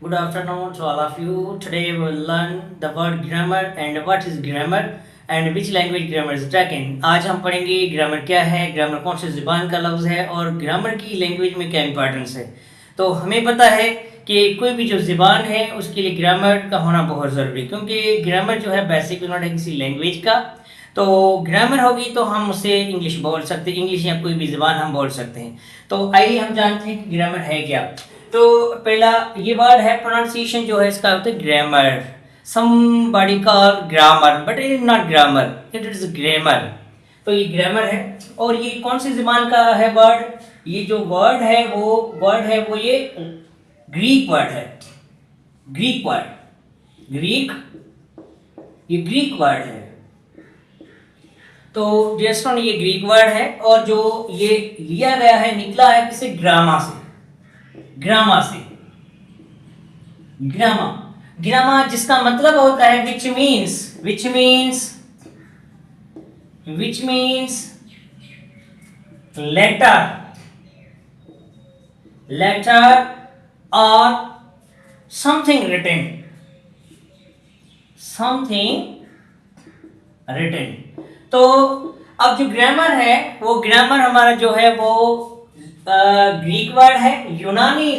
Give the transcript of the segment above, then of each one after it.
Good afternoon to all of you. Today we will learn the word grammar and what is grammar and which language grammar is taken. आज हम पढ़ेंगे grammar क्या है, grammar कौन सी ज़ुबान का लफ्ज़ है और ग्रामर की लैंग्वेज में क्या इंपॉर्टेंस है। तो हमें पता है कि कोई भी जो ज़ुबान है उसके लिए ग्रामर का होना बहुत ज़रूरी है, क्योंकि ग्रामर जो है बेसिक यूनिट है किसी लैंग्वेज का। तो ग्रामर होगी तो हम उससे इंग्लिश बोल सकते हैं, इंग्लिश या कोई भी ज़ुबान हम बोल सकते हैं। तो आइए हम जानते हैं कि ग्रामर है क्या। तो पहला ये वर्ड है प्रोनाउंसिएशन जो है इसका होता है grammar. somebody call grammar but it is not grammar, it is grammar। तो ये ग्रामर है और ये कौन सी ज़बान का है वर्ड। ये जो वर्ड है वो ये ग्रीक वर्ड है। ग्रीक वर्ड, ये ग्रीक वर्ड है। तो जेस्टोन ये ग्रीक वर्ड है और जो ये लिया गया है निकला है किसे, ग्रामा से। ग्रामा जिसका मतलब होता है which means letter or something written। तो अब जो ग्रामर है वो ग्रामर हमारा जो है वो ग्रीक वर्ड है, यूनानी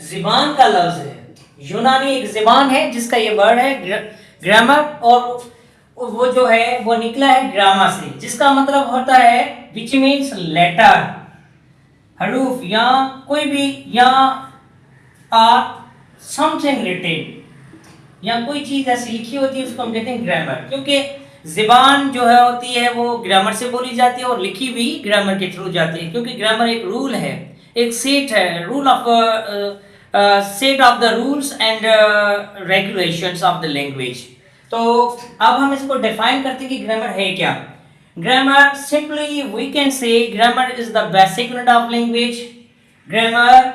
ज़बान का लफ्ज है। यूनानी एक ज़बान है जिसका ये वर्ड है ग्रामर और वो जो है वो निकला है ग्रामा से, जिसका मतलब होता है विच मीन्स लेटर, हरूफ या कोई भी या समथिंग रिटेन या कोई चीज़ ऐसी लिखी होती है उसको हम कहते हैं ग्रामर। क्योंकि ज़बान जो है होती है वो ग्रामर से बोली जाती है और लिखी भी ग्रामर के थ्रू जाती है, क्योंकि ग्रामर एक रूल है, एक सेट है, set of the rules and regulations of the language. तो अब हम इसको डिफाइन करते हैं कि ग्रामर है क्या। Grammar simply we can say grammar is the basic unit of language. Grammar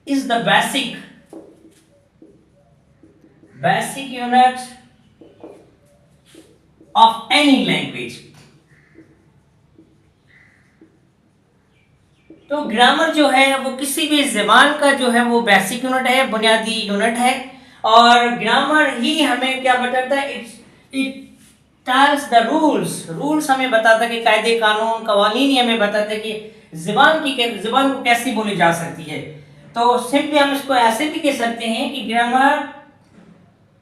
is the basic unit of any language। तो ग्रामर जो है वो किसी भी ज़बान का जो है वो बेसिक यूनिट है, बुनियादी यूनिट है। और ग्रामर ही हमें क्या बताता है, इट टेल्स द रूल्स हमें बताता है कि कायदे कानून कवानीन ही हमें बताता है कि ज़बान को कैसे बोली जा सकती है। तो सिंपली हम इसको ऐसे भी कह सकते हैं कि grammar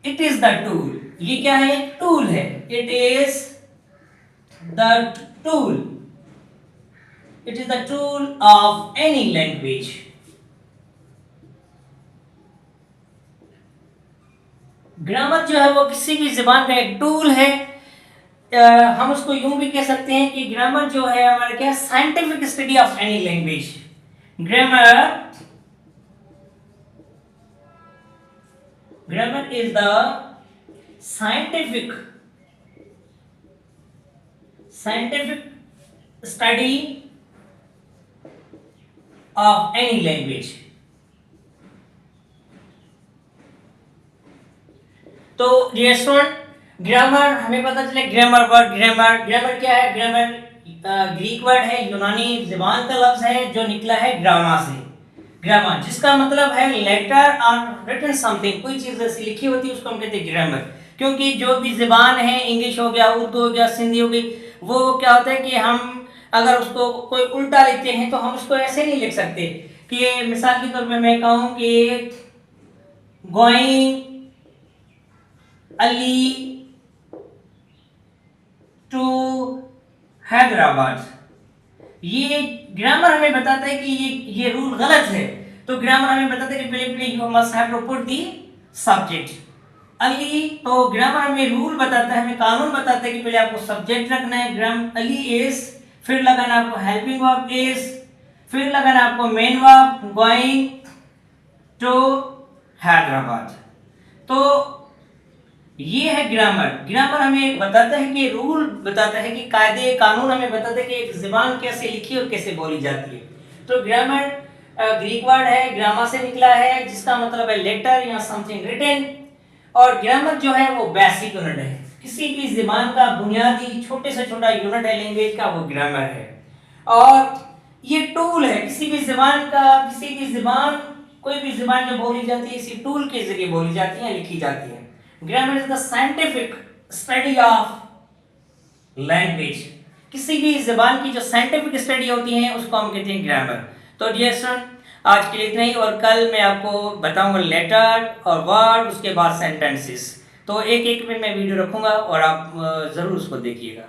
it is the tool. ये क्या है, टूल है। It is the tool of any language. Grammar जो है वो किसी भी ज़बान का एक टूल है। हम उसको यूं भी कह सकते हैं कि ग्रामर जो है हमारा क्या, scientific study of any language. Grammar is the scientific study of any language। तो स्टूडेंट ग्रामर हमें पता चले, ग्रामर क्या है। ग्रामर ग्रीक वर्ड है, यूनानी ज़बान का लफ्ज है जो निकला है ग्रामा से। ग्रामर जिसका मतलब है लेटर और रिटन समथिंग, कोई चीज़ ऐसी लिखी होती है उसको हम कहते हैं ग्रामर। क्योंकि जो भी ज़बान है, इंग्लिश हो गया, उर्दू हो गया, सिंधी हो गई, वो क्या होता है कि हम अगर उसको कोई उल्टा लिखते हैं तो हम उसको ऐसे नहीं लिख सकते कि मिसाल के तौर पे मैं कहूँ कि गोइंग अली टू हैदराबाद। ये ग्रामर हमें बताता है कि ये रूल गलत है। तो ग्रामर हमें बताता है कि पहले you must have to put the subject अली। तो ग्रामर हमें रूल बताता है, हमें कानून बताता है कि पहले आपको सब्जेक्ट रखना है, ग्राम अली इज, फिर लगाना आपको हेल्पिंग वर्ब इज, फिर लगाना आपको main verb going to Hyderabad. तो ये है ग्रामर हमें बताता है कि रूल बताता है कि कायदे कानून हमें बताता है कि एक ज़बान कैसे लिखी और कैसे बोली जाती है। तो ग्रामर ग्रीक वर्ड है, ग्रामा से निकला है, जिसका मतलब है लेटर या समथिंग रिटन। और ग्रामर जो है वो बेसिक यूनिट है, किसी भी ज़बान का बुनियादी छोटे से छोटा यूनिट है लैंग्वेज का, वो ग्रामर है। और ये टूल है किसी भी ज़बान का, किसी भी ज़बान, कोई भी ज़बान जो बोली जाती है इसी टूल के ज़रिए बोली जाती है, लिखी जाती है। Grammar is the scientific study of language. किसी भी ज़बान की जो साइंटिफिक स्टडी होती है उसको हम कहते हैं ग्रामर। तो डियर स्टूडेंट, आज के लिए इतना ही, और कल मैं आपको बताऊंगा लेटर और वर्ड, उसके बाद सेंटेंसेस। तो एक एक में मैं वीडियो रखूंगा और आप ज़रूर उसको देखिएगा।